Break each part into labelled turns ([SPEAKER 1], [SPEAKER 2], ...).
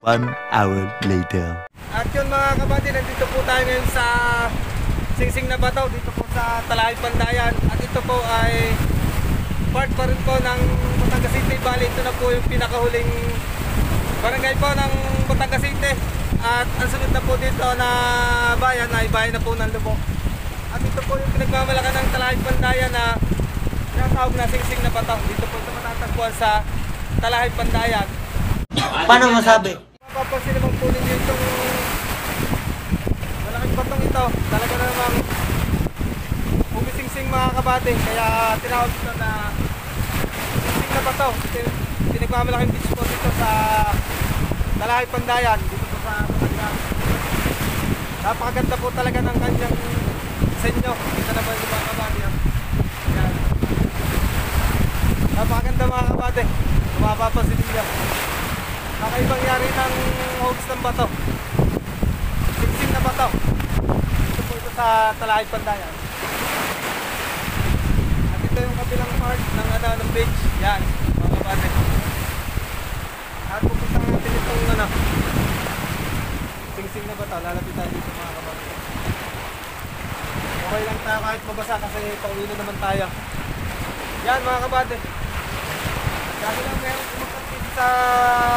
[SPEAKER 1] 1 hour later.
[SPEAKER 2] At yun mga kabady, nandito po tayo ngayon sa Singsing na Bato, dito po sa Talahay Pandayan. At ito po ay part pa rin po ng Batangas City. Bali, ito na po yung pinakahuling barangay po ng Batangas City. At ang sunod na po dito na bayan ay bayan na po ng Lubok. At ito po yung pinagmamalakan ng Talahay Pandayan na tinatawag na Singsing na Bato. Dito po ito matatagpuan sa Talahay Pandayan.
[SPEAKER 3] Paano masabi?
[SPEAKER 2] Mapapansin naman po ninyo itong malaking batong ito. Talaga na namang umisingsing mga kabate. Kaya tinawag ito na Singsing na Bato. Pinagmamalaking beach po dito sa Talahay Pandayan. Dito po sa Batangas. Napakaganda po talaga ng kanyang senyo. Kita na ba yung mga kabate? Yan. Napakaganda mga kabate. Mapapansin ninyo. Kakaibang yari ng hogs ng bato. Singsing na Bato. Ito po ito sa Talahay Pandayan. At ito yung kabilang part ng beach. Yan, mga kabate. At pupunta natin itong Singsing na Bato. Lalapit tayo dito mga kabate. Okay lang tayo kahit mabasa kasi pauwi na naman tayo. Yan mga kabate. Kasi lang meron kumakapit sa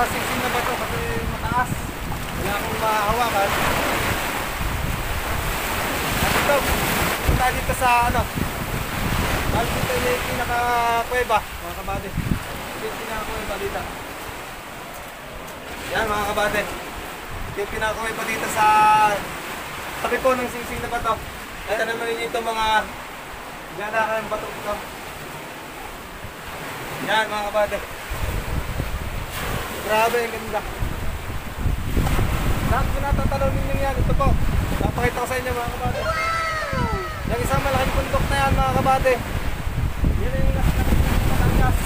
[SPEAKER 2] Singsing na Bato kasi mataas. Wala akong mahawakan. At ito, punta dito sa bali dito yung pinaka-kuweba mga kabate. Ito yung pinaka-kuweba dito. Yan mga kabate. Ito yung pinaka-kuweba dito sa tabi po ng Singsing na Bato. Ito naman rin ito mga ganahan ng bato ito. Yan mga kabate. Grabe, ang ganda. Lahat ko natatanong ninyo yan. Ito po. Napakita ko sa inyo mga kabate. Yung isang malaking bundok na yan mga kabate. Yan yung last ng Batangas.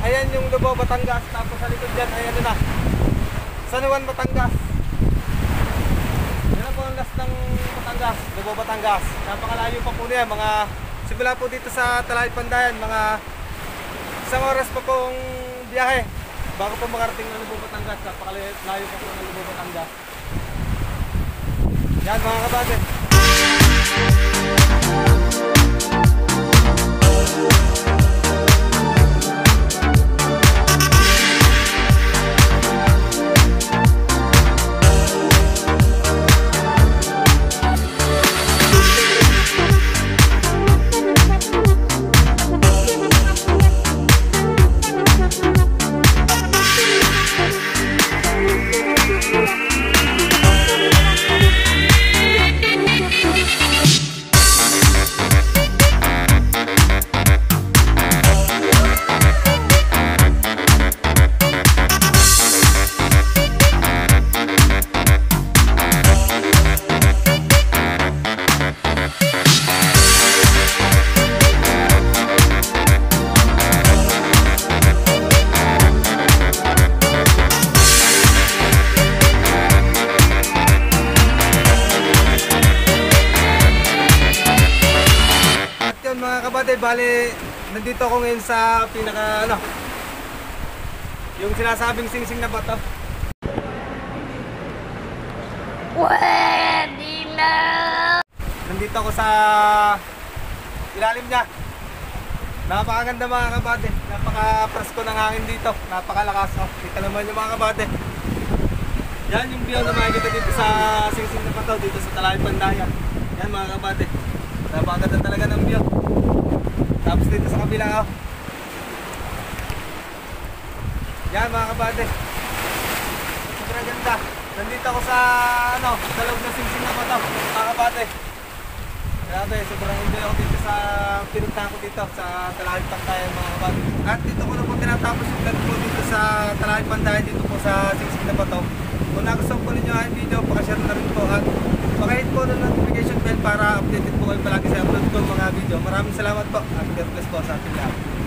[SPEAKER 2] Ayan yung Lubao, Batangas. Tapos sa likod dyan, ayan na. San Juan, Batangas. Yan na po ang last ng Batangas. Lubao, Batangas. Napakalayo pa po niya. Simula po dito sa Talahay Pandayan. Mga isang oras pa pong biyahe bago po makarating ng Lubao, Batangas. Napakalayo pa po ng Lubao, Batangas. Yan mga kabate. Bali, nandito ako ngayon sa yung sinasabing Singsing na Bato.
[SPEAKER 4] Pwede na!
[SPEAKER 2] Nandito ako sa ilalim niya. Napakaganda mga kabate. Napaka-presko ng hangin dito. Napakalakas. Kita naman yung mga kabate. Yan yung view na makikita dito sa Singsing na Bato, dito sa Talahay Pandayan. Yan mga kabate. Napakaganda talaga ng view. Tapos dito sa kabila yan mga kabate. Sobrang ganda. Nandito ako sa loob ng Singsing na Bato mga kabate. Grabe, sobrang enjoy ako dito sa pinuntahan ko dito sa Talahay Pandayan mga kabate. At dito ko na po tinatapos yung vlog ko dito sa Talahay Pandayan, dito po sa Singsing na Bato. Kung nagustuhan po ninyo ang video, pakashare na rin po at pakahit po ng notification bell para updated po kayo palagi sa upload ko mga video. Maraming salamat po at God bless po sa ating lahat.